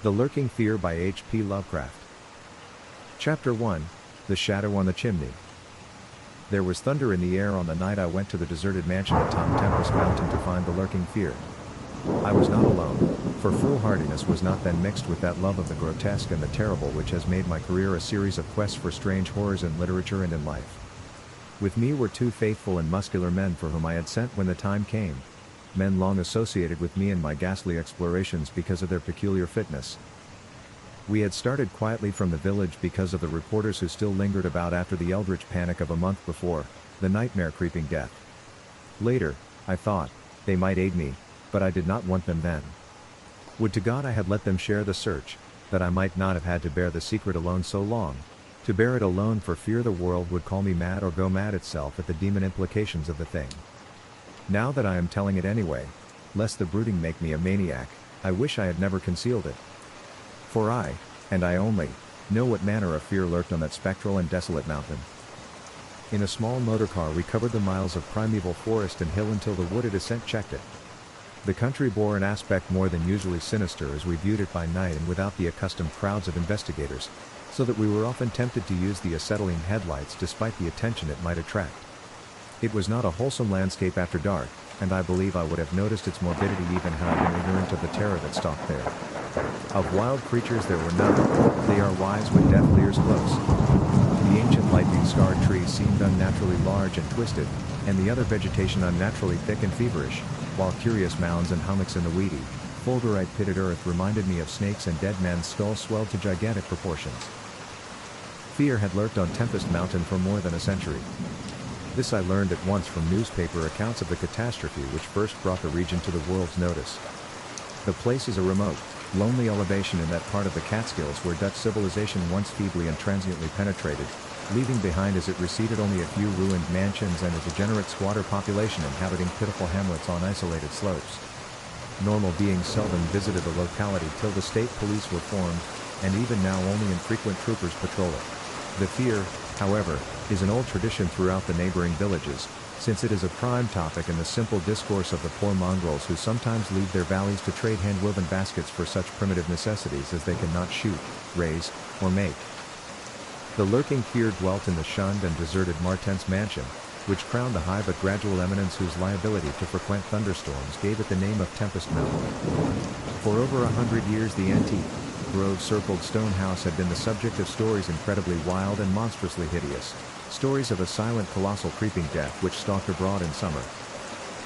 The Lurking Fear by H.P. Lovecraft. Chapter 1, The Shadow on the Chimney. There was thunder in the air on the night I went to the deserted mansion atop Tempest Mountain to find the lurking fear. I was not alone, for foolhardiness was not then mixed with that love of the grotesque and the terrible which has made my career a series of quests for strange horrors in literature and in life. With me were two faithful and muscular men for whom I had sent when the time came. Men long associated with me in my ghastly explorations because of their peculiar fitness. We had started quietly from the village because of the reporters who still lingered about after the eldritch panic of a month before, the nightmare creeping death. Later, I thought, they might aid me, but I did not want them then. Would to God I had let them share the search, that I might not have had to bear the secret alone so long, to bear it alone for fear the world would call me mad or go mad itself at the demon implications of the thing. Now that I am telling it anyway, lest the brooding make me a maniac, I wish I had never concealed it. For I, and I only, know what manner of fear lurked on that spectral and desolate mountain. In a small motorcar we covered the miles of primeval forest and hill until the wooded ascent checked it. The country bore an aspect more than usually sinister as we viewed it by night and without the accustomed crowds of investigators, so that we were often tempted to use the acetylene headlights despite the attention it might attract. It was not a wholesome landscape after dark, and I believe I would have noticed its morbidity even had I been ignorant of the terror that stalked there. Of wild creatures there were none, they are wise when death leers close. The ancient lightning-scarred trees seemed unnaturally large and twisted, and the other vegetation unnaturally thick and feverish, while curious mounds and hummocks in the weedy, fulgurite pitted earth reminded me of snakes and dead men's skulls swelled to gigantic proportions. Fear had lurked on Tempest Mountain for more than a century. This I learned at once from newspaper accounts of the catastrophe which first brought the region to the world's notice. The place is a remote, lonely elevation in that part of the Catskills where Dutch civilization once feebly and transiently penetrated, leaving behind as it receded only a few ruined mansions and a degenerate squatter population inhabiting pitiful hamlets on isolated slopes. Normal beings seldom visited the locality till the state police were formed, and even now only infrequent troopers patrol it. The fear, however, is an old tradition throughout the neighboring villages, since it is a prime topic in the simple discourse of the poor mongrels who sometimes leave their valleys to trade hand-woven baskets for such primitive necessities as they cannot shoot, raise, or make. The lurking fear dwelt in the shunned and deserted Martense mansion, which crowned the high but gradual eminence whose liability to frequent thunderstorms gave it the name of Tempest Mountain. For over 100 years the antique, grove-circled stone house had been the subject of stories incredibly wild and monstrously hideous, stories of a silent colossal creeping death which stalked abroad in summer.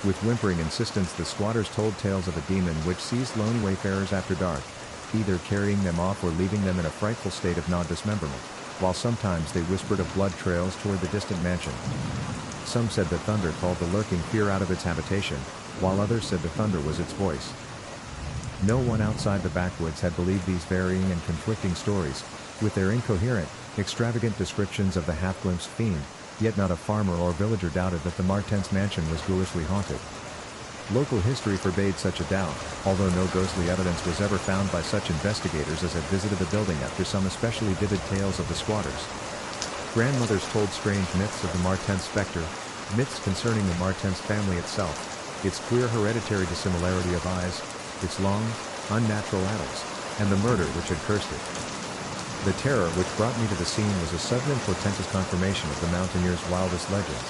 With whimpering insistence the squatters told tales of a demon which seized lone wayfarers after dark, either carrying them off or leaving them in a frightful state of non-dismemberment, while sometimes they whispered of blood trails toward the distant mansion. Some said the thunder called the lurking fear out of its habitation, while others said the thunder was its voice. No one outside the backwoods had believed these varying and conflicting stories, with their incoherent, extravagant descriptions of the half-glimpsed fiend, yet not a farmer or villager doubted that the Martense mansion was ghoulishly haunted. Local history forbade such a doubt, although no ghostly evidence was ever found by such investigators as had visited the building after some especially vivid tales of the squatters. Grandmothers told strange myths of the Martense specter, myths concerning the Martense family itself, its queer hereditary dissimilarity of eyes, its long, unnatural adults, and the murder which had cursed it. The terror which brought me to the scene was a sudden and portentous confirmation of the mountaineers' wildest legends.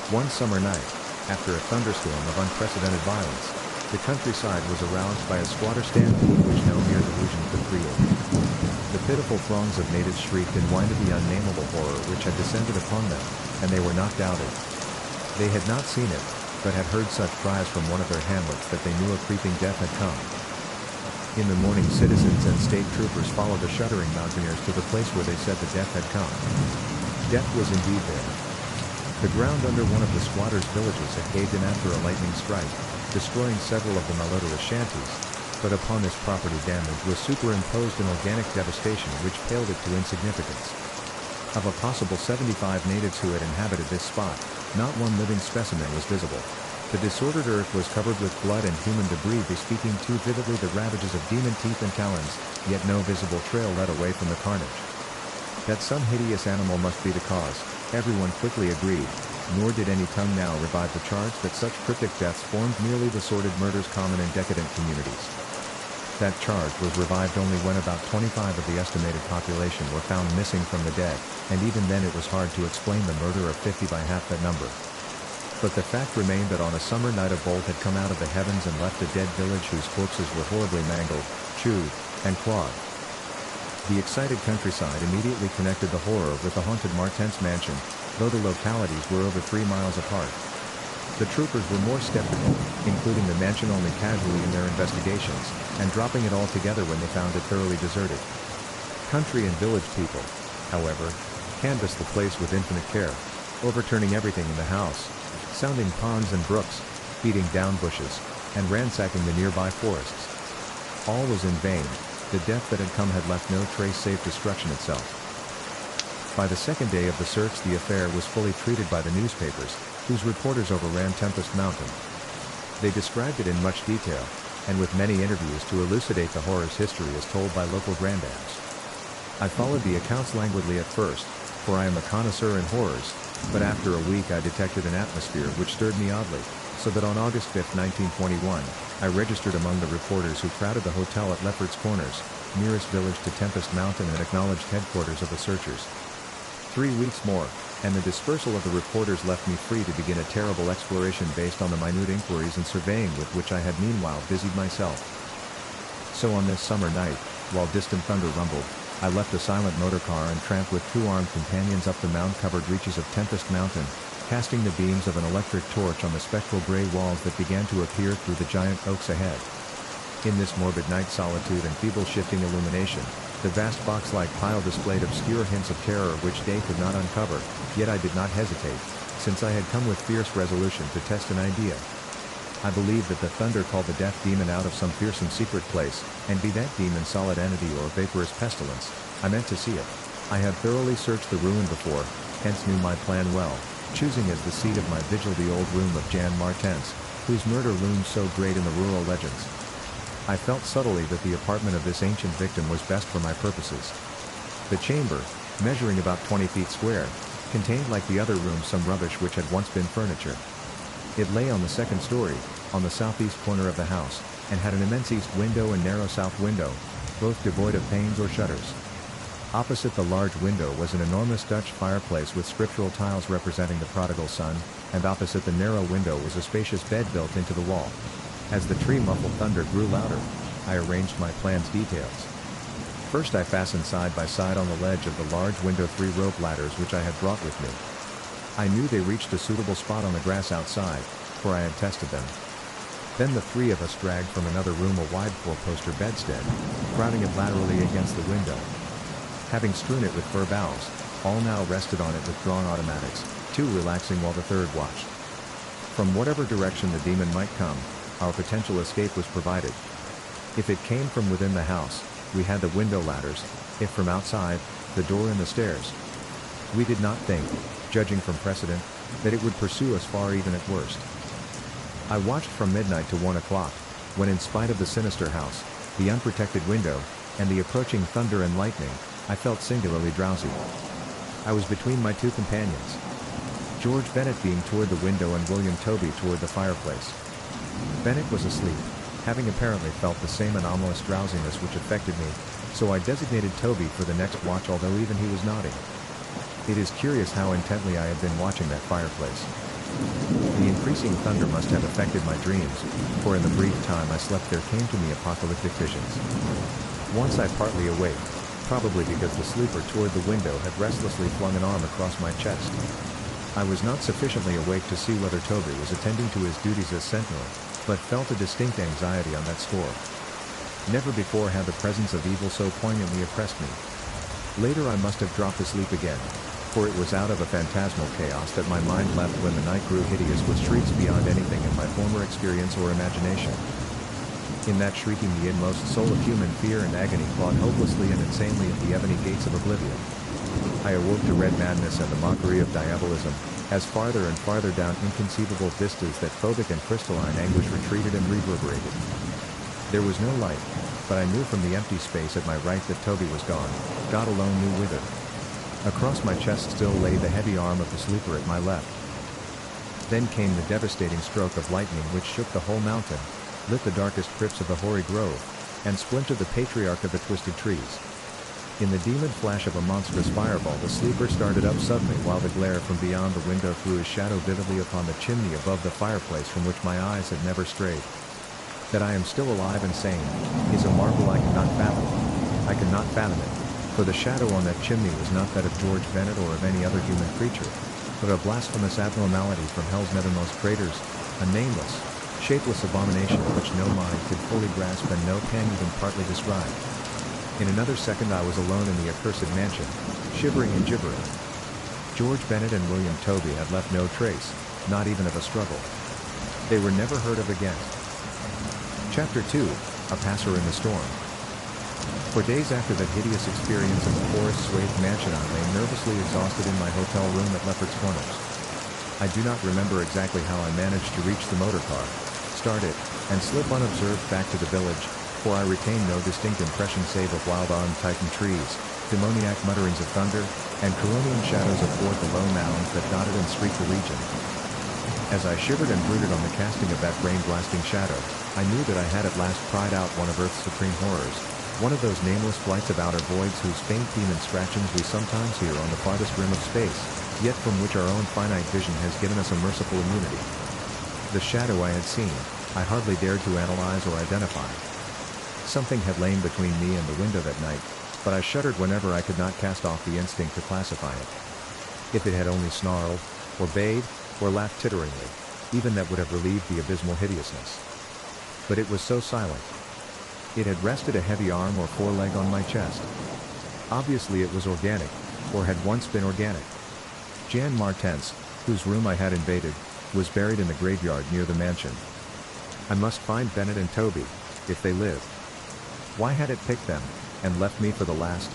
One summer night, after a thunderstorm of unprecedented violence, the countryside was aroused by a squatter stampede which no mere delusion could create. The pitiful throngs of natives shrieked and whined at the unnamable horror which had descended upon them, and they were not doubted. They had not seen it, but had heard such cries from one of their hamlets that they knew a creeping death had come. In the morning citizens and state troopers followed the shuddering mountaineers to the place where they said the death had come. Death was indeed there. The ground under one of the squatters' villages had caved in after a lightning strike, destroying several of the malodorous shanties, but upon this property damage was superimposed an organic devastation which paled it to insignificance. Of a possible 75 natives who had inhabited this spot, not one living specimen was visible. The disordered earth was covered with blood and human debris bespeaking too vividly the ravages of demon teeth and talons, yet no visible trail led away from the carnage. That some hideous animal must be the cause, everyone quickly agreed, nor did any tongue now revive the charge that such cryptic deaths formed merely the sordid murders common in decadent communities. That charge was revived only when about 25 of the estimated population were found missing from the dead, and even then it was hard to explain the murder of 50 by half that number. But the fact remained that on a summer night a bolt had come out of the heavens and left a dead village whose corpses were horribly mangled, chewed, and clawed. The excited countryside immediately connected the horror with the haunted Martense mansion, though the localities were over 3 miles apart. The troopers were more skeptical, including the mansion only casually in their investigations, and dropping it all together when they found it thoroughly deserted. Country and village people, however, canvassed the place with infinite care, overturning everything in the house, sounding ponds and brooks, beating down bushes, and ransacking the nearby forests. All was in vain. The death that had come had left no trace save destruction itself. By the second day of the search the affair was fully treated by the newspapers, whose reporters overran Tempest Mountain. They described it in much detail, and with many interviews to elucidate the horror's history as told by local grandams. I followed the accounts languidly at first, for I am a connoisseur in horrors, but after a week I detected an atmosphere which stirred me oddly, so that on August 5, 1921, I registered among the reporters who crowded the hotel at Lefferts Corners, nearest village to Tempest Mountain and acknowledged headquarters of the searchers. 3 weeks more, and the dispersal of the reporters left me free to begin a terrible exploration based on the minute inquiries and surveying with which I had meanwhile busied myself. So on this summer night, while distant thunder rumbled, I left the silent motor car and tramped with 2 armed companions up the mound-covered reaches of Tempest Mountain, casting the beams of an electric torch on the spectral gray walls that began to appear through the giant oaks ahead. In this morbid night solitude and feeble shifting illumination, the vast box-like pile displayed obscure hints of terror which day could not uncover, yet I did not hesitate, since I had come with fierce resolution to test an idea. I believed that the thunder called the death demon out of some fearsome secret place, and be that demon solid entity or vaporous pestilence, I meant to see it. I had thoroughly searched the ruin before, hence knew my plan well, choosing as the seat of my vigil the old room of Jan Martense, whose murder loomed so great in the rural legends. I felt subtly that the apartment of this ancient victim was best for my purposes. The chamber, measuring about 20 feet square, contained like the other rooms some rubbish which had once been furniture. It lay on the second story, on the southeast corner of the house, and had an immense east window and narrow south window, both devoid of panes or shutters. Opposite the large window was an enormous Dutch fireplace with scriptural tiles representing the prodigal son, and opposite the narrow window was a spacious bed built into the wall. As the tree-muffled thunder grew louder, I arranged my plan's details. First I fastened side by side on the ledge of the large window 3 rope ladders which I had brought with me. I knew they reached a suitable spot on the grass outside, for I had tested them. Then the 3 of us dragged from another room a wide 4-poster bedstead, crowding it laterally against the window. Having strewn it with fir boughs, all now rested on it with drawn automatics, 2 relaxing while the 3rd watched. From whatever direction the demon might come, our potential escape was provided. If it came from within the house, we had the window ladders, if from outside, the door and the stairs. We did not think, judging from precedent, that it would pursue us far even at worst. I watched from midnight to 1 o'clock, when in spite of the sinister house, the unprotected window, and the approaching thunder and lightning, I felt singularly drowsy. I was between my 2 companions. George Bennett being toward the window and William Toby toward the fireplace. Bennett was asleep, having apparently felt the same anomalous drowsiness which affected me, so I designated Toby for the next watch although even he was nodding. It is curious how intently I had been watching that fireplace. The increasing thunder must have affected my dreams, for in the brief time I slept there came to me apocalyptic visions. Once I partly awake, probably because the sleeper toward the window had restlessly flung an arm across my chest. I was not sufficiently awake to see whether Toby was attending to his duties as sentinel, but felt a distinct anxiety on that score. Never before had the presence of evil so poignantly oppressed me. Later I must have dropped asleep again, for it was out of a phantasmal chaos that my mind leapt when the night grew hideous with shrieks beyond anything in my former experience or imagination. In that shrieking the inmost soul of human fear and agony clawed hopelessly and insanely at the ebony gates of oblivion. I awoke to red madness and the mockery of diabolism, as farther and farther down inconceivable vistas that phobic and crystalline anguish retreated and reverberated. There was no light, but I knew from the empty space at my right that Toby was gone, God alone knew whither. Across my chest still lay the heavy arm of the sleeper at my left. Then came the devastating stroke of lightning which shook the whole mountain, lit the darkest crypts of the hoary grove, and Splinter the patriarch of the twisted trees. In the demon flash of a monstrous fireball, the sleeper started up suddenly, while the glare from beyond the window threw his shadow vividly upon the chimney above the fireplace from which my eyes had never strayed. That I am still alive and sane is a marvel I cannot fathom. I cannot fathom it, for the shadow on that chimney was not that of George Bennett or of any other human creature, but a blasphemous abnormality from hell's nethermost craters, a nameless, shapeless abomination which no mind could fully grasp and no pen even partly describe. In another second I was alone in the accursed mansion, shivering and gibbering. George Bennett and William Toby had left no trace, not even of a struggle. They were never heard of again. Chapter 2, A Passer in the Storm. For days after that hideous experience in the forest-swathed mansion, I lay nervously exhausted in my hotel room at Lefferts Corners. I do not remember exactly how I managed to reach the motor car, start it, and slip unobserved back to the village, for I retain no distinct impression save of wild-armed titan trees, demoniac mutterings of thunder, and Coronian shadows athwart the low mounds that dotted and streaked the region. As I shivered and brooded on the casting of that brain-blasting shadow, I knew that I had at last pried out one of Earth's supreme horrors, one of those nameless flights of outer voids whose faint demon scratchings we sometimes hear on the farthest rim of space, yet from which our own finite vision has given us a merciful immunity. The shadow I had seen, I hardly dared to analyze or identify. Something had lain between me and the window that night, but I shuddered whenever I could not cast off the instinct to classify it. If it had only snarled, or bayed, or laughed titteringly, even that would have relieved the abysmal hideousness. But it was so silent. It had rested a heavy arm or foreleg on my chest. Obviously it was organic, or had once been organic. Jan Martense, whose room I had invaded, was buried in the graveyard near the mansion. I must find Bennett and Toby, if they lived. Why had it picked them, and left me for the last?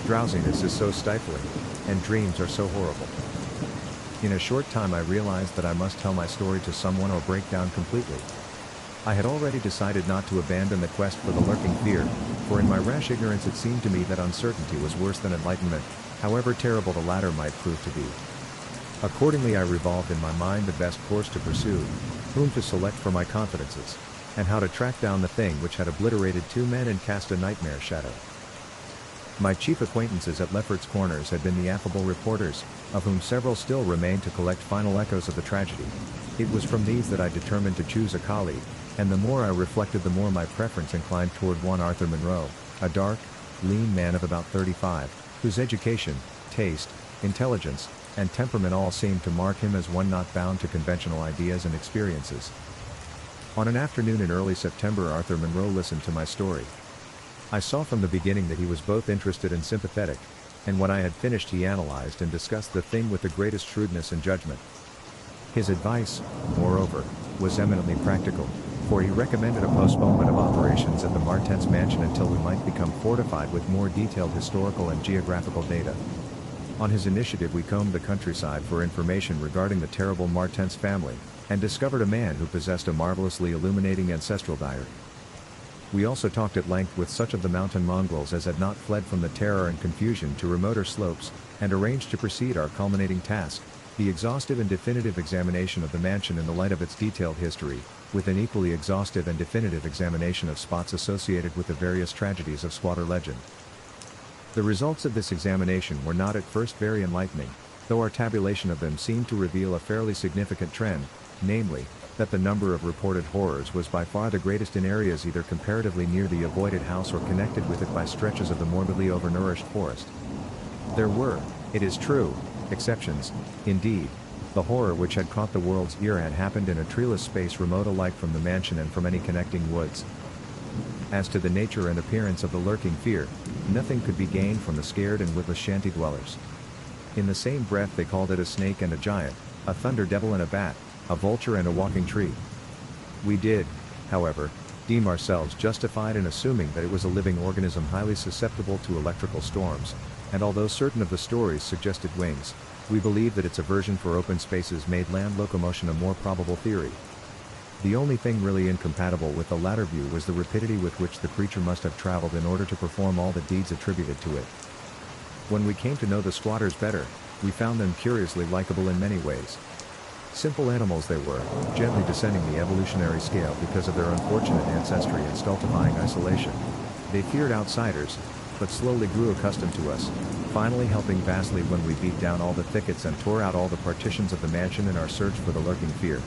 Drowsiness is so stifling, and dreams are so horrible. In a short time I realized that I must tell my story to someone or break down completely. I had already decided not to abandon the quest for the lurking fear, for in my rash ignorance it seemed to me that uncertainty was worse than enlightenment, however terrible the latter might prove to be. Accordingly I revolved in my mind the best course to pursue, whom to select for my confidences, and how to track down the thing which had obliterated two men and cast a nightmare shadow. My chief acquaintances at Lefferts Corners had been the affable reporters, of whom several still remained to collect final echoes of the tragedy. It was from these that I determined to choose a colleague, and the more I reflected the more my preference inclined toward one Arthur Monroe, a dark, lean man of about 35, whose education, taste, intelligence, and temperament all seemed to mark him as one not bound to conventional ideas and experiences. On an afternoon in early September Arthur Monroe listened to my story. I saw from the beginning that he was both interested and sympathetic, and when I had finished he analyzed and discussed the thing with the greatest shrewdness and judgment. His advice, moreover, was eminently practical, for he recommended a postponement of operations at the Martense mansion until we might become fortified with more detailed historical and geographical data. On his initiative we combed the countryside for information regarding the terrible Martense family, and discovered a man who possessed a marvelously illuminating ancestral diary. We also talked at length with such of the mountain mongrels as had not fled from the terror and confusion to remoter slopes, and arranged to proceed our culminating task, the exhaustive and definitive examination of the mansion in the light of its detailed history, with an equally exhaustive and definitive examination of spots associated with the various tragedies of squatter legend. The results of this examination were not at first very enlightening, though our tabulation of them seemed to reveal a fairly significant trend, namely, that the number of reported horrors was by far the greatest in areas either comparatively near the avoided house or connected with it by stretches of the morbidly overnourished forest. There were, it is true, exceptions. Indeed, the horror which had caught the world's ear had happened in a treeless space remote alike from the mansion and from any connecting woods. As to the nature and appearance of the lurking fear, nothing could be gained from the scared and witless shanty dwellers. In the same breath they called it a snake and a giant, a thunder devil and a bat, a vulture and a walking tree. We did, however, deem ourselves justified in assuming that it was a living organism highly susceptible to electrical storms, and although certain of the stories suggested wings, we believe that its aversion for open spaces made land locomotion a more probable theory. The only thing really incompatible with the latter view was the rapidity with which the creature must have traveled in order to perform all the deeds attributed to it. When we came to know the squatters better, we found them curiously likable in many ways. Simple animals they were, gently descending the evolutionary scale because of their unfortunate ancestry and stultifying isolation. They feared outsiders, but slowly grew accustomed to us, finally helping vastly when we beat down all the thickets and tore out all the partitions of the mansion in our search for the lurking fear.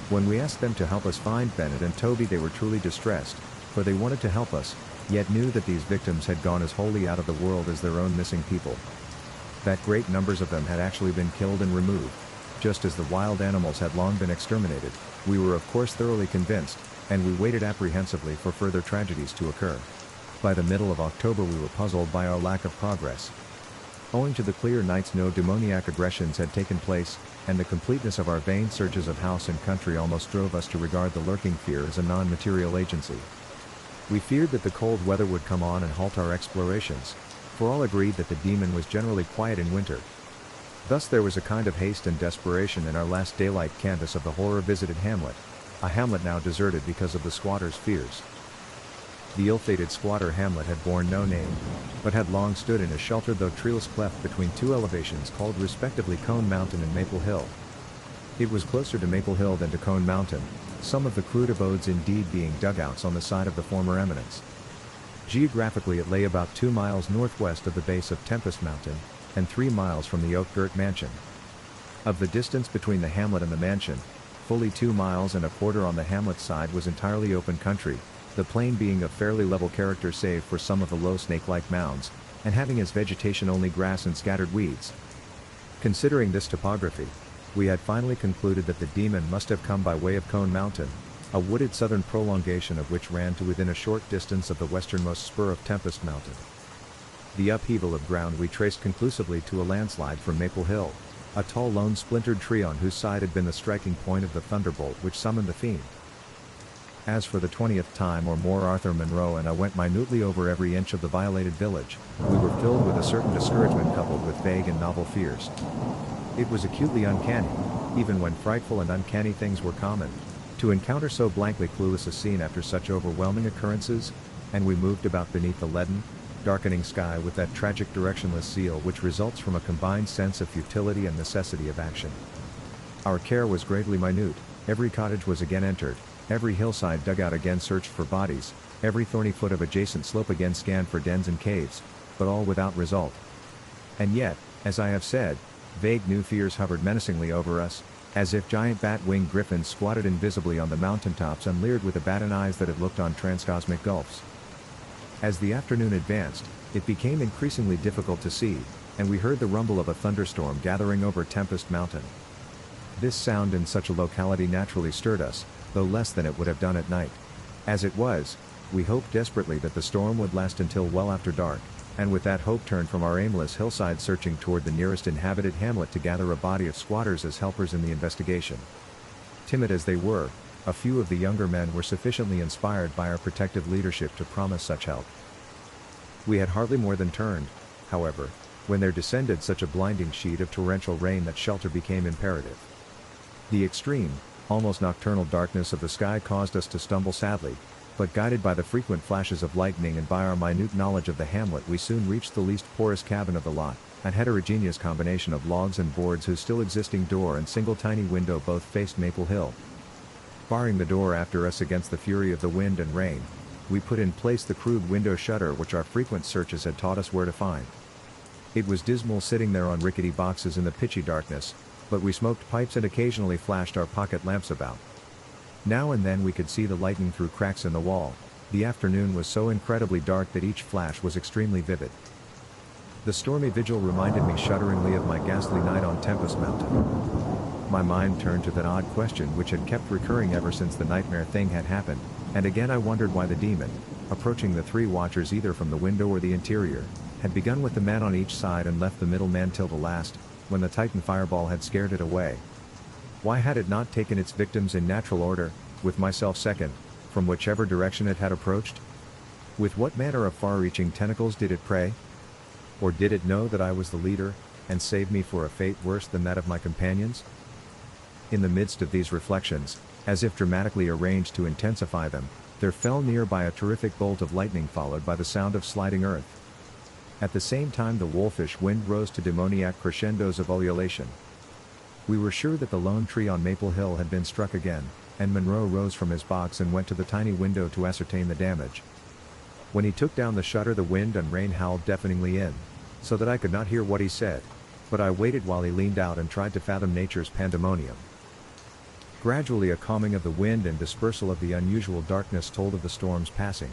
When we asked them to help us find Bennett and Toby, they were truly distressed, for they wanted to help us, yet knew that these victims had gone as wholly out of the world as their own missing people. That great numbers of them had actually been killed and removed, just as the wild animals had long been exterminated. We were of course thoroughly convinced, and we waited apprehensively for further tragedies to occur. By the middle of October we were puzzled by our lack of progress. Owing to the clear nights, no demoniac aggressions had taken place, and the completeness of our vain searches of house and country almost drove us to regard the lurking fear as a non-material agency. We feared that the cold weather would come on and halt our explorations, for all agreed that the demon was generally quiet in winter. Thus there was a kind of haste and desperation in our last daylight canvass of the horror-visited hamlet, a hamlet now deserted because of the squatters' fears. The ill-fated squatter hamlet had borne no name, but had long stood in a sheltered though treeless cleft between two elevations called respectively Cone Mountain and Maple Hill. It was closer to Maple Hill than to Cone Mountain, some of the crude abodes indeed being dugouts on the side of the former eminence. Geographically it lay about 2 miles northwest of the base of Tempest Mountain, and 3 miles from the oak-girt mansion. Of the distance between the hamlet and the mansion, fully 2 miles and a quarter on the hamlet side was entirely open country, the plain being of fairly level character save for some of the low snake-like mounds, and having as vegetation only grass and scattered weeds. Considering this topography, we had finally concluded that the demon must have come by way of Cone Mountain, a wooded southern prolongation of which ran to within a short distance of the westernmost spur of Tempest Mountain. The upheaval of ground we traced conclusively to a landslide from Maple Hill, a tall lone splintered tree on whose side had been the striking point of the thunderbolt which summoned the fiend. As for the 20th time or more Arthur Monroe and I went minutely over every inch of the violated village, we were filled with a certain discouragement coupled with vague and novel fears. It was acutely uncanny, even when frightful and uncanny things were common, to encounter so blankly clueless a scene after such overwhelming occurrences, and we moved about beneath the leaden, darkening sky with that tragic directionless zeal which results from a combined sense of futility and necessity of action. Our care was gravely minute, every cottage was again entered, every hillside dugout again searched for bodies, every thorny foot of adjacent slope again scanned for dens and caves, but all without result. And yet, as I have said, vague new fears hovered menacingly over us, as if giant bat-winged griffins squatted invisibly on the mountaintops and leered with abandoned eyes that had looked on transcosmic gulfs. As the afternoon advanced, it became increasingly difficult to see, and we heard the rumble of a thunderstorm gathering over Tempest Mountain. This sound in such a locality naturally stirred us, though less than it would have done at night. As it was, we hoped desperately that the storm would last until well after dark, and with that hope turned from our aimless hillside searching toward the nearest inhabited hamlet to gather a body of squatters as helpers in the investigation. Timid as they were, a few of the younger men were sufficiently inspired by our protective leadership to promise such help. We had hardly more than turned, however, when there descended such a blinding sheet of torrential rain that shelter became imperative. The extreme, almost nocturnal darkness of the sky caused us to stumble sadly, but guided by the frequent flashes of lightning and by our minute knowledge of the hamlet we soon reached the least porous cabin of the lot, an heterogeneous combination of logs and boards whose still existing door and single tiny window both faced Maple Hill. Barring the door after us against the fury of the wind and rain, we put in place the crude window shutter which our frequent searches had taught us where to find. It was dismal sitting there on rickety boxes in the pitchy darkness, but we smoked pipes and occasionally flashed our pocket lamps about. Now and then we could see the lightning through cracks in the wall. The afternoon was so incredibly dark that each flash was extremely vivid. The stormy vigil reminded me shudderingly of my ghastly night on Tempest Mountain. My mind turned to that odd question which had kept recurring ever since the nightmare thing had happened, and again I wondered why the demon, approaching the three watchers either from the window or the interior, had begun with the man on each side and left the middle man till the last, when the Titan fireball had scared it away. Why had it not taken its victims in natural order, with myself second, from whichever direction it had approached? With what manner of far-reaching tentacles did it prey? Or did it know that I was the leader, and save me for a fate worse than that of my companions? In the midst of these reflections, as if dramatically arranged to intensify them, there fell near by a terrific bolt of lightning followed by the sound of sliding earth. At the same time the wolfish wind rose to demoniac crescendos of ululation. We were sure that the lone tree on Maple Hill had been struck again, and Monroe rose from his box and went to the tiny window to ascertain the damage. When he took down the shutter, the wind and rain howled deafeningly in, so that I could not hear what he said, but I waited while he leaned out and tried to fathom nature's pandemonium. Gradually a calming of the wind and dispersal of the unusual darkness told of the storm's passing.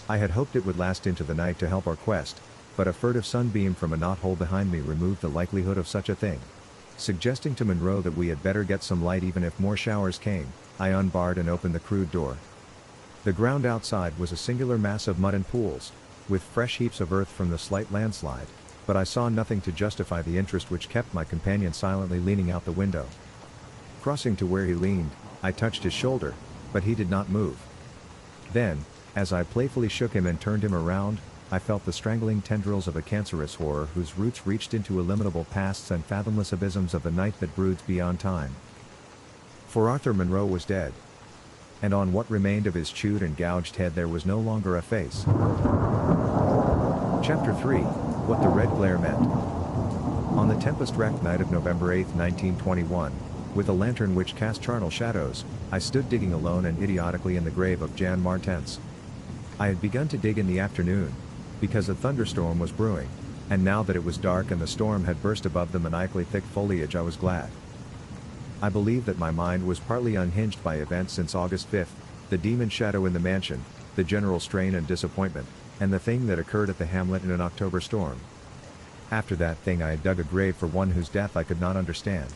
I had hoped it would last into the night to help our quest, but a furtive sunbeam from a knothole behind me removed the likelihood of such a thing. Suggesting to Monroe that we had better get some light even if more showers came, I unbarred and opened the crude door. The ground outside was a singular mass of mud and pools, with fresh heaps of earth from the slight landslide, but I saw nothing to justify the interest which kept my companion silently leaning out the window. Crossing to where he leaned, I touched his shoulder, but he did not move. Then, as I playfully shook him and turned him around, I felt the strangling tendrils of a cancerous horror whose roots reached into illimitable pasts and fathomless abysms of the night that broods beyond time. For Arthur Monroe was dead. And on what remained of his chewed and gouged head there was no longer a face. Chapter 3: What the Red Glare Meant. On the tempest-racked night of November 8, 1921, with a lantern which cast charnel shadows, I stood digging alone and idiotically in the grave of Jan Martense. I had begun to dig in the afternoon, because a thunderstorm was brewing, and now that it was dark and the storm had burst above the maniacally thick foliage, I was glad. I believe that my mind was partly unhinged by events since August 5th, the demon shadow in the mansion, the general strain and disappointment, and the thing that occurred at the hamlet in an October storm. After that thing I had dug a grave for one whose death I could not understand.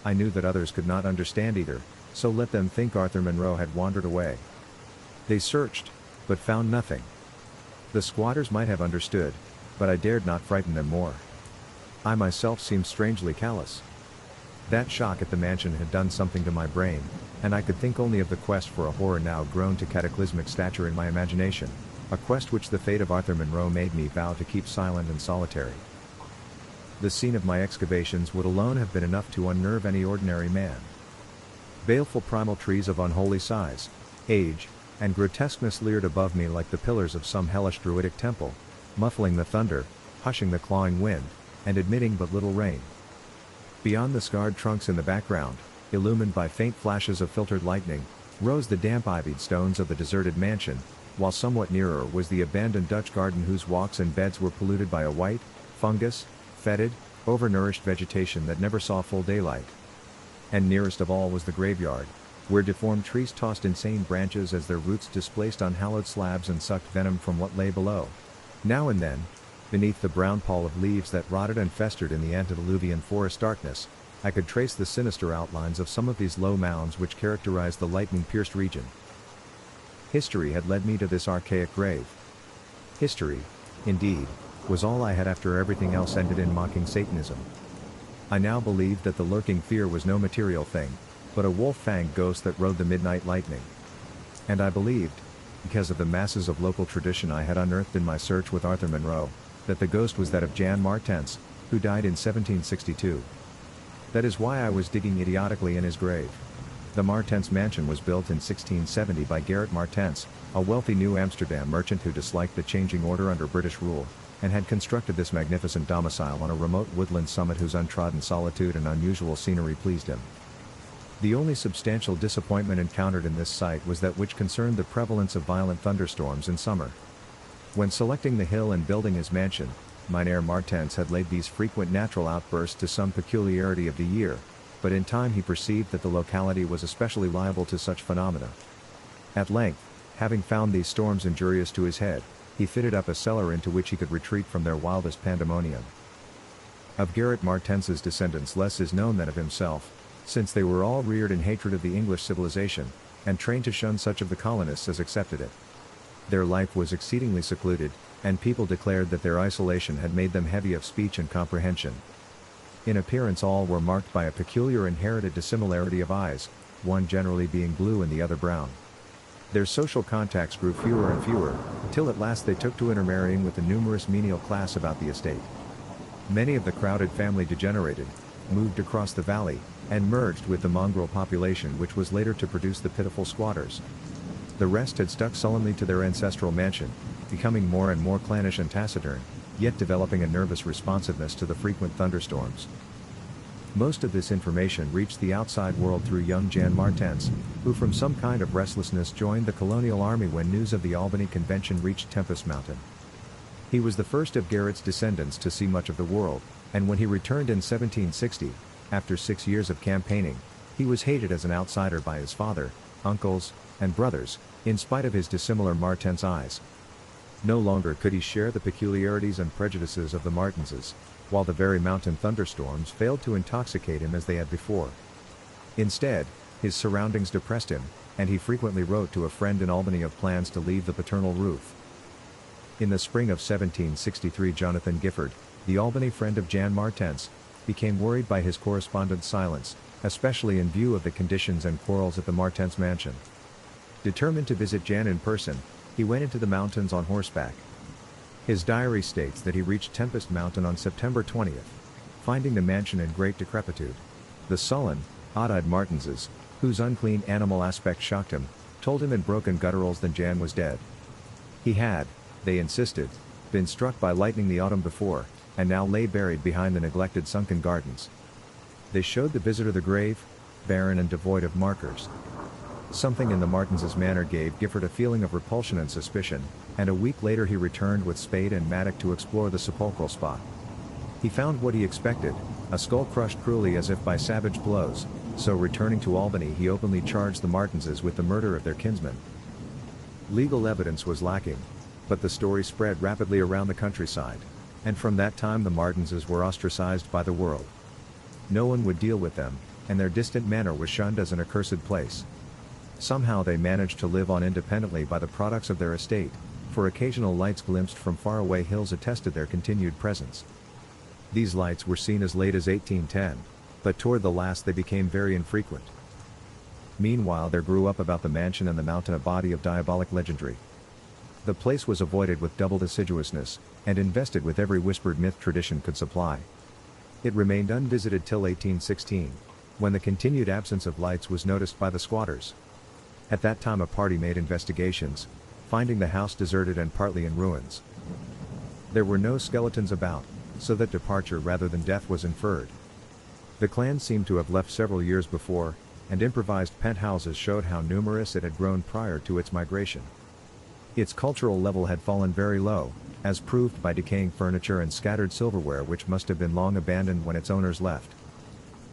I knew that others could not understand either, so let them think Arthur Monroe had wandered away. They searched, but found nothing. The squatters might have understood, but I dared not frighten them more. I myself seemed strangely callous. That shock at the mansion had done something to my brain, and I could think only of the quest for a horror now grown to cataclysmic stature in my imagination, a quest which the fate of Arthur Monroe made me vow to keep silent and solitary. The scene of my excavations would alone have been enough to unnerve any ordinary man. Baleful primal trees of unholy size, age, and grotesqueness leered above me like the pillars of some hellish druidic temple, muffling the thunder, hushing the clawing wind, and admitting but little rain. Beyond the scarred trunks in the background, illumined by faint flashes of filtered lightning, rose the damp ivied stones of the deserted mansion, while somewhat nearer was the abandoned Dutch garden whose walks and beds were polluted by a white, fungus, fetid, overnourished vegetation that never saw full daylight. And nearest of all was the graveyard, where deformed trees tossed insane branches as their roots displaced unhallowed slabs and sucked venom from what lay below. Now and then, beneath the brown pall of leaves that rotted and festered in the antediluvian forest darkness, I could trace the sinister outlines of some of these low mounds which characterized the lightning-pierced region. History had led me to this archaic grave. History, indeed, was all I had after everything else ended in mocking Satanism. I now believed that the lurking fear was no material thing, but a wolf-fanged ghost that rode the midnight lightning. And I believed, because of the masses of local tradition I had unearthed in my search with Arthur Monroe, that the ghost was that of Jan Martense, who died in 1762. That is why I was digging idiotically in his grave. The Martense mansion was built in 1670 by Gerrit Martense, a wealthy New Amsterdam merchant who disliked the changing order under British rule, and had constructed this magnificent domicile on a remote woodland summit whose untrodden solitude and unusual scenery pleased him. The only substantial disappointment encountered in this site was that which concerned the prevalence of violent thunderstorms in summer. When selecting the hill and building his mansion, Mynheer Martense had laid these frequent natural outbursts to some peculiarity of the year, but in time he perceived that the locality was especially liable to such phenomena. At length, having found these storms injurious to his head, he fitted up a cellar into which he could retreat from their wildest pandemonium. Of Gerrit Martense's descendants less is known than of himself, since they were all reared in hatred of the English civilization, and trained to shun such of the colonists as accepted it. Their life was exceedingly secluded, and people declared that their isolation had made them heavy of speech and comprehension. In appearance all were marked by a peculiar inherited dissimilarity of eyes, one generally being blue and the other brown. Their social contacts grew fewer and fewer, till at last they took to intermarrying with the numerous menial class about the estate. Many of the crowded family degenerated, moved across the valley, and merged with the mongrel population which was later to produce the pitiful squatters. The rest had stuck sullenly to their ancestral mansion, becoming more and more clannish and taciturn, yet developing a nervous responsiveness to the frequent thunderstorms. Most of this information reached the outside world through young Jan Martense, who from some kind of restlessness joined the colonial army when news of the Albany Convention reached Tempest Mountain. He was the first of Garrett's descendants to see much of the world, and when he returned in 1760, after 6 years of campaigning, he was hated as an outsider by his father, uncles, and brothers, in spite of his dissimilar Martense eyes. No longer could he share the peculiarities and prejudices of the Martenses, while the very mountain thunderstorms failed to intoxicate him as they had before. Instead, his surroundings depressed him, and he frequently wrote to a friend in Albany of plans to leave the paternal roof. In the spring of 1763, Jonathan Gifford, the Albany friend of Jan Martense, became worried by his correspondent's silence, especially in view of the conditions and quarrels at the Martense mansion. Determined to visit Jan in person, he went into the mountains on horseback. His diary states that he reached Tempest Mountain on September 20th, finding the mansion in great decrepitude. The sullen, odd-eyed Martenses, whose unclean animal aspect shocked him, told him in broken gutturals that Jan was dead. He had, they insisted, been struck by lightning the autumn before, and now lay buried behind the neglected sunken gardens. They showed the visitor the grave, barren and devoid of markers. Something in the Martenses' manner gave Gifford a feeling of repulsion and suspicion, and a week later he returned with spade and mattock to explore the sepulchral spot. He found what he expected, a skull crushed cruelly as if by savage blows, so returning to Albany he openly charged the Martenses with the murder of their kinsman. Legal evidence was lacking, but the story spread rapidly around the countryside, and from that time the Martenses were ostracized by the world. No one would deal with them, and their distant manor was shunned as an accursed place. Somehow they managed to live on independently by the products of their estate, for occasional lights glimpsed from faraway hills attested their continued presence. These lights were seen as late as 1810, but toward the last they became very infrequent. Meanwhile there grew up about the mansion and the mountain a body of diabolic legendry. The place was avoided with doubled assiduousness, and invested with every whispered myth tradition could supply. It remained unvisited till 1816, when the continued absence of lights was noticed by the squatters. At that time a party made investigations, finding the house deserted and partly in ruins. There were no skeletons about, so that departure rather than death was inferred. The clan seemed to have left several years before, and improvised penthouses showed how numerous it had grown prior to its migration. Its cultural level had fallen very low, as proved by decaying furniture and scattered silverware which must have been long abandoned when its owners left.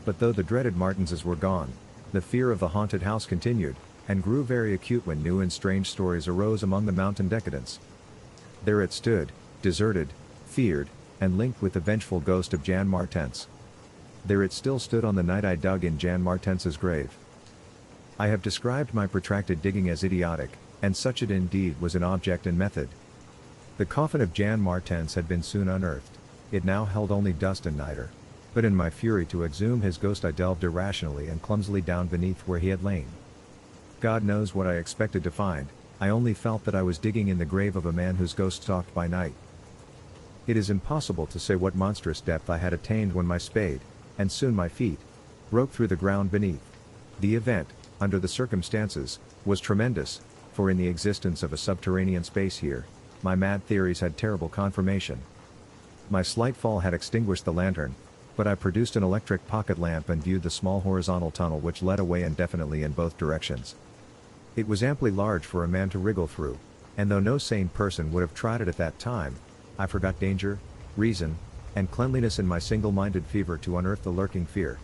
But though the dreaded Martenses were gone, the fear of the haunted house continued, and grew very acute when new and strange stories arose among the mountain decadents. There it stood, deserted, feared, and linked with the vengeful ghost of Jan Martense. There it still stood on the night I dug in Jan Martense's grave. I have described my protracted digging as idiotic, and such it indeed was in object and method. The coffin of Jan Martense had been soon unearthed. It now held only dust and niter. But in my fury to exhume his ghost I delved irrationally and clumsily down beneath where he had lain. God knows what I expected to find, I only felt that I was digging in the grave of a man whose ghost stalked by night. It is impossible to say what monstrous depth I had attained when my spade, and soon my feet, broke through the ground beneath. The event, under the circumstances, was tremendous, for in the existence of a subterranean space here, my mad theories had terrible confirmation. My slight fall had extinguished the lantern, but I produced an electric pocket lamp and viewed the small horizontal tunnel which led away indefinitely in both directions. It was amply large for a man to wriggle through, and though no sane person would have tried it at that time, I forgot danger, reason, and cleanliness in my single-minded fever to unearth the lurking fear.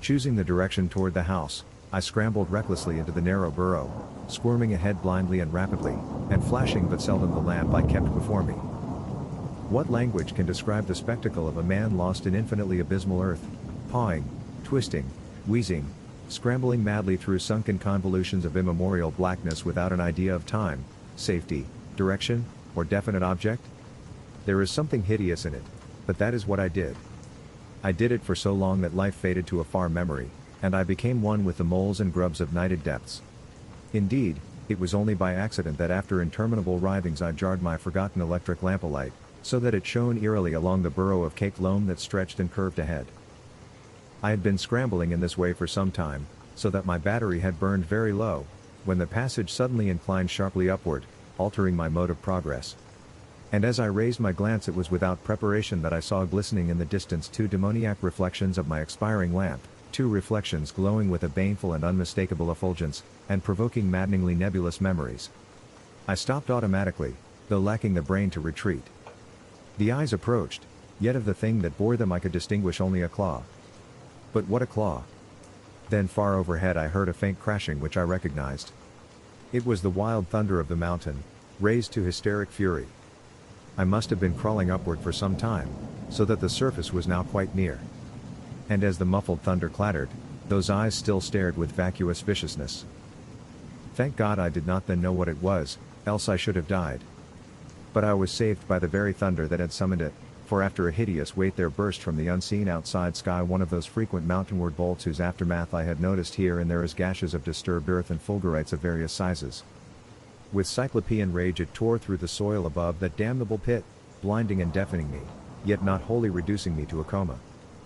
Choosing the direction toward the house, I scrambled recklessly into the narrow burrow, squirming ahead blindly and rapidly, and flashing but seldom the lamp I kept before me. What language can describe the spectacle of a man lost in infinitely abysmal earth, pawing, twisting, wheezing, scrambling madly through sunken convolutions of immemorial blackness without an idea of time, safety, direction, or definite object? There is something hideous in it, but that is what I did. I did it for so long that life faded to a far memory, and I became one with the moles and grubs of nighted depths. Indeed, it was only by accident that after interminable writhings I jarred my forgotten electric lamp alight, so that it shone eerily along the burrow of caked loam that stretched and curved ahead. I had been scrambling in this way for some time, so that my battery had burned very low, when the passage suddenly inclined sharply upward, altering my mode of progress. And as I raised my glance, it was without preparation that I saw glistening in the distance two demoniac reflections of my expiring lamp, two reflections glowing with a baneful and unmistakable effulgence, and provoking maddeningly nebulous memories. I stopped automatically, though lacking the brain to retreat. The eyes approached, yet of the thing that bore them I could distinguish only a claw. But what a claw! Then far overhead I heard a faint crashing which I recognized. It was the wild thunder of the mountain, raised to hysteric fury. I must have been crawling upward for some time, so that the surface was now quite near. And as the muffled thunder clattered, those eyes still stared with vacuous viciousness. Thank God I did not then know what it was, else I should have died. But I was saved by the very thunder that had summoned it, for after a hideous wait there burst from the unseen outside sky one of those frequent mountainward bolts whose aftermath I had noticed here and there as gashes of disturbed earth and fulgurites of various sizes. With cyclopean rage it tore through the soil above that damnable pit, blinding and deafening me, yet not wholly reducing me to a coma.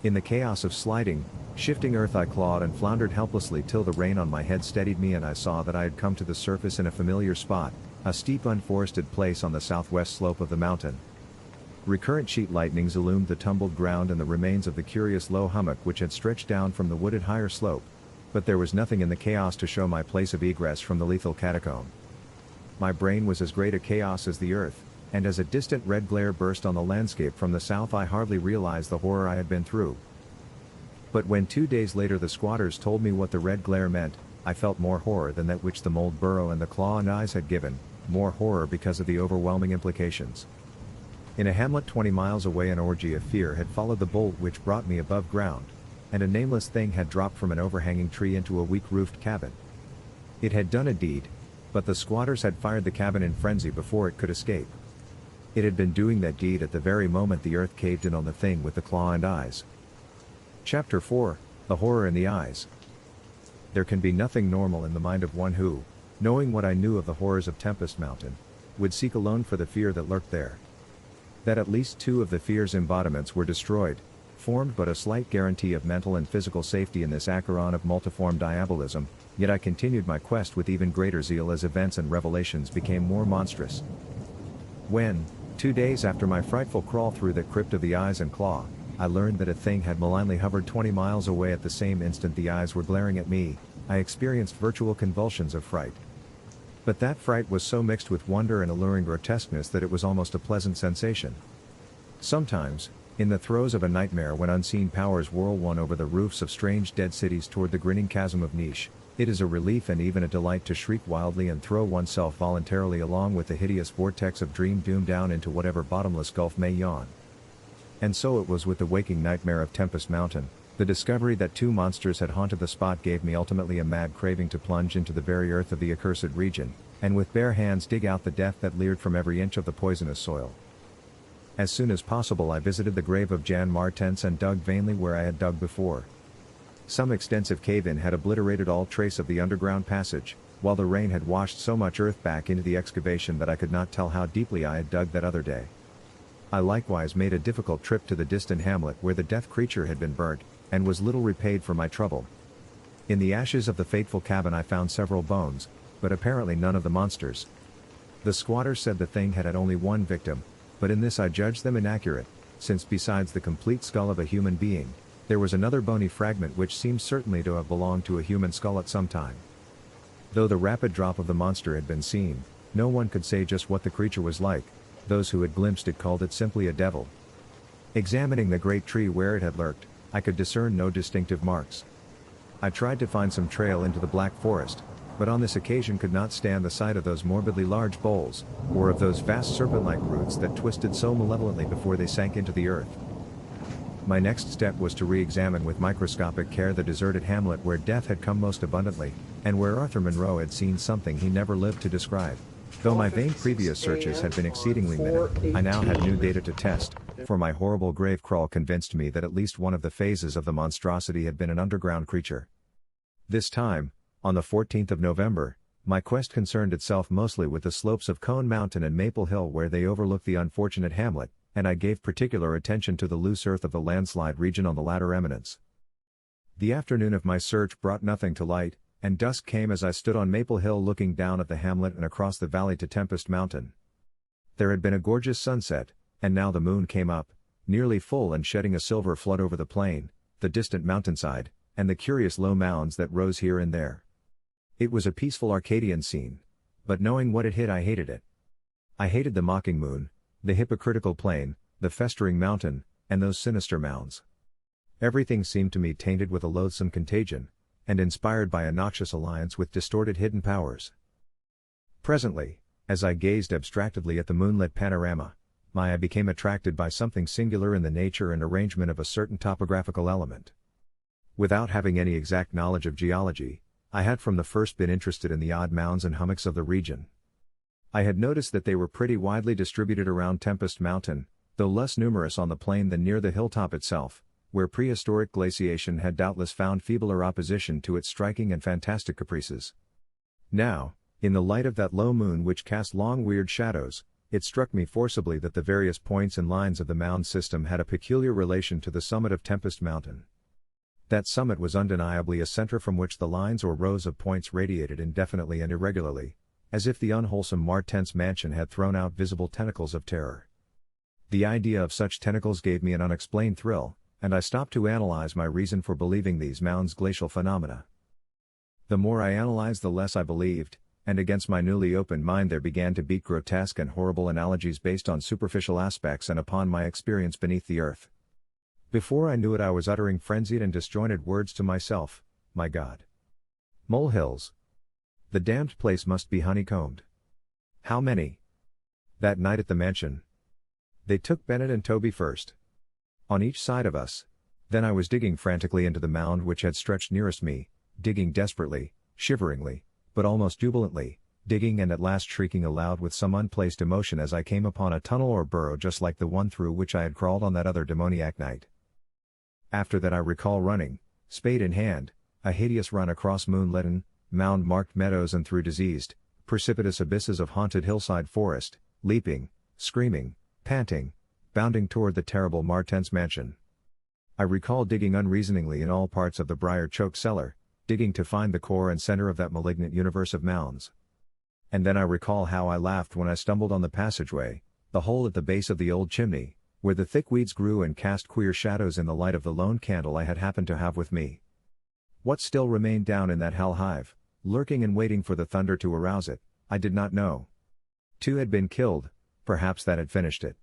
In the chaos of sliding, shifting earth I clawed and floundered helplessly till the rain on my head steadied me and I saw that I had come to the surface in a familiar spot, a steep unforested place on the southwest slope of the mountain. Recurrent sheet lightnings illumined the tumbled ground and the remains of the curious low hummock which had stretched down from the wooded higher slope, but there was nothing in the chaos to show my place of egress from the lethal catacomb. My brain was as great a chaos as the earth, and as a distant red glare burst on the landscape from the south I hardly realized the horror I had been through. But when 2 days later the squatters told me what the red glare meant, I felt more horror than that which the mold burrow and the claw and eyes had given, more horror because of the overwhelming implications. In a hamlet 20 miles away an orgy of fear had followed the bolt which brought me above ground, and a nameless thing had dropped from an overhanging tree into a weak-roofed cabin. It had done a deed, but the squatters had fired the cabin in frenzy before it could escape. It had been doing that deed at the very moment the earth caved in on the thing with the claw and eyes. Chapter 4, The Horror in the Eyes. There can be nothing normal in the mind of one who, knowing what I knew of the horrors of Tempest Mountain, would seek alone for the fear that lurked there. That at least 2 of the fear's embodiments were destroyed, formed but a slight guarantee of mental and physical safety in this acheron of multiform diabolism, yet I continued my quest with even greater zeal as events and revelations became more monstrous. When, 2 days after my frightful crawl through the crypt of the eyes and claw, I learned that a thing had malignly hovered 20 miles away at the same instant the eyes were glaring at me, I experienced virtual convulsions of fright. But that fright was so mixed with wonder and alluring grotesqueness that it was almost a pleasant sensation. Sometimes, in the throes of a nightmare when unseen powers whirl one over the roofs of strange dead cities toward the grinning chasm of niche, it is a relief and even a delight to shriek wildly and throw oneself voluntarily along with the hideous vortex of dream doom down into whatever bottomless gulf may yawn. And so it was with the waking nightmare of Tempest Mountain. The discovery that 2 monsters had haunted the spot gave me ultimately a mad craving to plunge into the very earth of the accursed region, and with bare hands dig out the death that leered from every inch of the poisonous soil. As soon as possible I visited the grave of Jan Martense and dug vainly where I had dug before. Some extensive cave-in had obliterated all trace of the underground passage, while the rain had washed so much earth back into the excavation that I could not tell how deeply I had dug that other day. I likewise made a difficult trip to the distant hamlet where the death creature had been burnt, and was little repaid for my trouble. In the ashes of the fateful cabin I found several bones, but apparently none of the monsters. The squatters said the thing had only one victim, but in this I judged them inaccurate, since besides the complete skull of a human being, there was another bony fragment which seemed certainly to have belonged to a human skull at some time. Though the rapid drop of the monster had been seen, no one could say just what the creature was like. Those who had glimpsed it called it simply a devil. Examining the great tree where it had lurked, I could discern no distinctive marks. I tried to find some trail into the black forest, but on this occasion could not stand the sight of those morbidly large boles, or of those vast serpent-like roots that twisted so malevolently before they sank into the earth. My next step was to re-examine with microscopic care the deserted hamlet where death had come most abundantly, and where Arthur Monroe had seen something he never lived to describe. Though my vain previous searches had been exceedingly minute, I now had new data to test, for my horrible grave crawl convinced me that at least one of the phases of the monstrosity had been an underground creature. This time, on the 14th of November, my quest concerned itself mostly with the slopes of Cone Mountain and Maple Hill where they overlook the unfortunate hamlet, and I gave particular attention to the loose earth of the landslide region on the latter eminence. The afternoon of my search brought nothing to light, and dusk came as I stood on Maple Hill looking down at the hamlet and across the valley to Tempest Mountain. There had been a gorgeous sunset, and now the moon came up, nearly full and shedding a silver flood over the plain, the distant mountainside, and the curious low mounds that rose here and there. It was a peaceful Arcadian scene, but knowing what it hid, I hated it. I hated the mocking moon, the hypocritical plain, the festering mountain, and those sinister mounds. Everything seemed to me tainted with a loathsome contagion, and inspired by a noxious alliance with distorted hidden powers. Presently, as I gazed abstractedly at the moonlit panorama, my eye became attracted by something singular in the nature and arrangement of a certain topographical element. Without having any exact knowledge of geology, I had from the first been interested in the odd mounds and hummocks of the region. I had noticed that they were pretty widely distributed around Tempest Mountain, though less numerous on the plain than near the hilltop itself, where prehistoric glaciation had doubtless found feebler opposition to its striking and fantastic caprices. Now, in the light of that low moon which cast long weird shadows, it struck me forcibly that the various points and lines of the mound system had a peculiar relation to the summit of Tempest Mountain. That summit was undeniably a center from which the lines or rows of points radiated indefinitely and irregularly, as if the unwholesome Martense mansion had thrown out visible tentacles of terror. The idea of such tentacles gave me an unexplained thrill, and I stopped to analyze my reason for believing these mounds glacial phenomena. The more I analyzed, the less I believed, and against my newly opened mind there began to beat grotesque and horrible analogies based on superficial aspects and upon my experience beneath the earth. Before I knew it, I was uttering frenzied and disjointed words to myself. My God! Molehills! The damned place must be honeycombed. How many? That night at the mansion. They took Bennett and Toby first. On each side of us. Then I was digging frantically into the mound which had stretched nearest me, digging desperately, shiveringly, but almost jubilantly, digging and at last shrieking aloud with some unplaced emotion as I came upon a tunnel or burrow just like the one through which I had crawled on that other demoniac night. After that I recall running, spade in hand, a hideous run across moonlit, mound-marked meadows and through diseased, precipitous abysses of haunted hillside forest, leaping, screaming, panting, bounding toward the terrible Martense mansion. I recall digging unreasoningly in all parts of the briar-choked cellar, digging to find the core and center of that malignant universe of mounds. And then I recall how I laughed when I stumbled on the passageway, the hole at the base of the old chimney, where the thick weeds grew and cast queer shadows in the light of the lone candle I had happened to have with me. What still remained down in that hell hive, lurking and waiting for the thunder to arouse it, I did not know. 2 had been killed, perhaps that had finished it.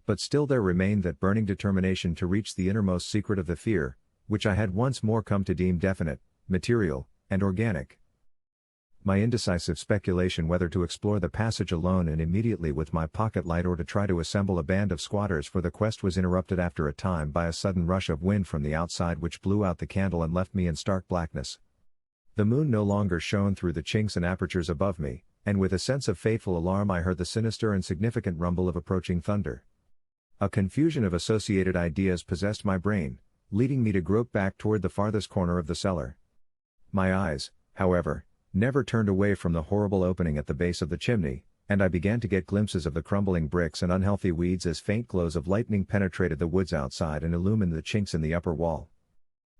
But still there remained that burning determination to reach the innermost secret of the fear, which I had once more come to deem definite, material, and organic. My indecisive speculation whether to explore the passage alone and immediately with my pocket light or to try to assemble a band of squatters for the quest was interrupted after a time by a sudden rush of wind from the outside which blew out the candle and left me in stark blackness. The moon no longer shone through the chinks and apertures above me, and with a sense of fateful alarm I heard the sinister and significant rumble of approaching thunder. A confusion of associated ideas possessed my brain, leading me to grope back toward the farthest corner of the cellar. My eyes, however, never turned away from the horrible opening at the base of the chimney, and I began to get glimpses of the crumbling bricks and unhealthy weeds as faint glows of lightning penetrated the woods outside and illumined the chinks in the upper wall.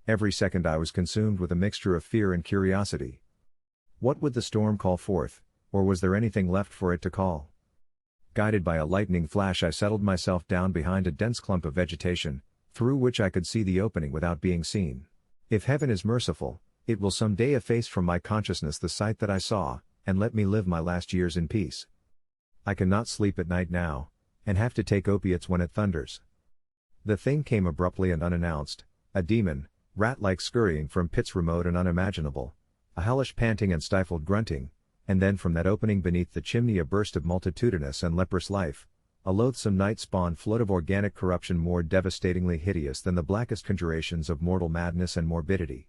Every second I was consumed with a mixture of fear and curiosity. What would the storm call forth, or was there anything left for it to call? Guided by a lightning flash I settled myself down behind a dense clump of vegetation, through which I could see the opening without being seen. If heaven is merciful, it will some day efface from my consciousness the sight that I saw, and let me live my last years in peace. I cannot sleep at night now, and have to take opiates when it thunders. The thing came abruptly and unannounced, a demon, rat-like scurrying from pits remote and unimaginable, a hellish panting and stifled grunting, and then from that opening beneath the chimney a burst of multitudinous and leprous life, a loathsome night-spawned flood of organic corruption more devastatingly hideous than the blackest conjurations of mortal madness and morbidity.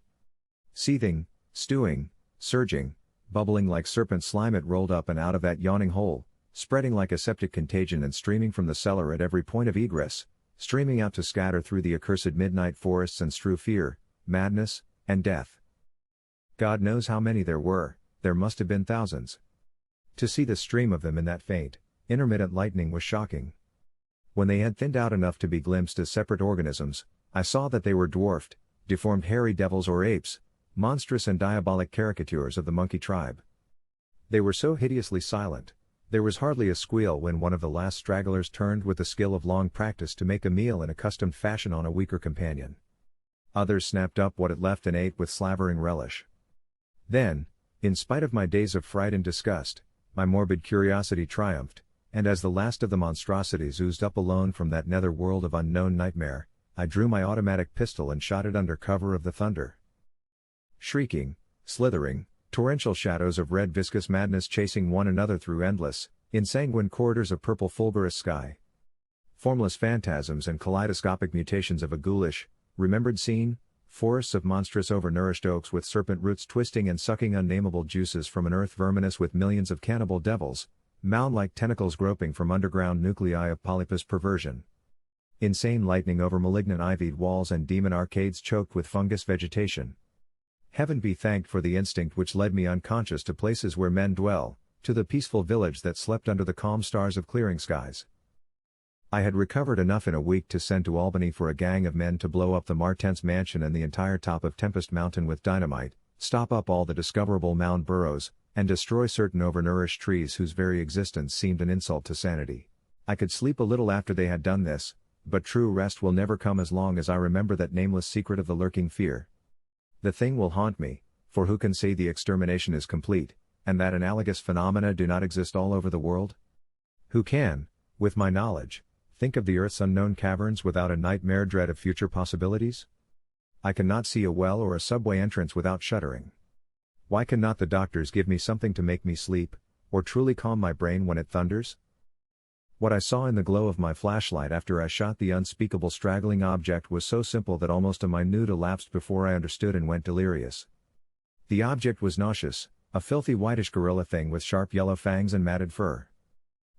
Seething, stewing, surging, bubbling like serpent slime it rolled up and out of that yawning hole, spreading like a septic contagion and streaming from the cellar at every point of egress, streaming out to scatter through the accursed midnight forests and strew fear, madness, and death. God knows how many there were, there must have been thousands. To see the stream of them in that faint, intermittent lightning was shocking. When they had thinned out enough to be glimpsed as separate organisms, I saw that they were dwarfed, deformed hairy devils or apes, monstrous and diabolic caricatures of the monkey tribe. They were so hideously silent, There was hardly a squeal when one of the last stragglers turned with the skill of long practice to make a meal in accustomed fashion on a weaker companion. Others snapped up what it left and ate with slavering relish. Then, in spite of my days of fright and disgust, my morbid curiosity triumphed, and as the last of the monstrosities oozed up alone from that nether world of unknown nightmare, I drew my automatic pistol and shot it under cover of the thunder. Shrieking, slithering, torrential shadows of red viscous madness chasing one another through endless, insanguine corridors of purple fulgurous sky. Formless phantasms and kaleidoscopic mutations of a ghoulish, remembered scene, forests of monstrous overnourished oaks with serpent roots twisting and sucking unnameable juices from an earth verminous with millions of cannibal devils, mound-like tentacles groping from underground nuclei of polypus perversion. Insane lightning over malignant ivied walls and demon arcades choked with fungus vegetation. Heaven be thanked for the instinct which led me unconscious to places where men dwell, to the peaceful village that slept under the calm stars of clearing skies. I had recovered enough in a week to send to Albany for a gang of men to blow up the Martense mansion and the entire top of Tempest Mountain with dynamite, stop up all the discoverable mound burrows, and destroy certain overnourished trees whose very existence seemed an insult to sanity. I could sleep a little after they had done this, but true rest will never come as long as I remember that nameless secret of the lurking fear. The thing will haunt me, for who can say the extermination is complete, and that analogous phenomena do not exist all over the world? Who can, with my knowledge, think of the Earth's unknown caverns without a nightmare dread of future possibilities? I cannot see a well or a subway entrance without shuddering. Why cannot the doctors give me something to make me sleep, or truly calm my brain when it thunders? What I saw in the glow of my flashlight after I shot the unspeakable straggling object was so simple that almost a minute elapsed before I understood and went delirious. The object was nauseous, a filthy whitish gorilla thing with sharp yellow fangs and matted fur.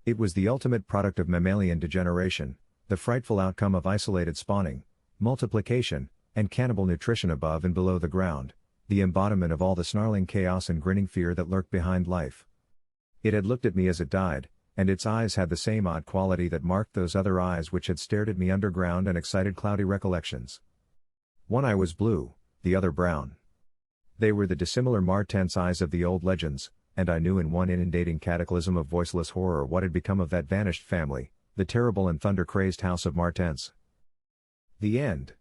It was the ultimate product of mammalian degeneration, the frightful outcome of isolated spawning, multiplication, and cannibal nutrition above and below the ground, the embodiment of all the snarling chaos and grinning fear that lurked behind life. It had looked at me as it died, and its eyes had the same odd quality that marked those other eyes which had stared at me underground and excited cloudy recollections. One eye was blue, the other brown. They were the dissimilar Martense eyes of the old legends, and I knew in one inundating cataclysm of voiceless horror what had become of that vanished family, the terrible and thunder-crazed house of Martense. The end.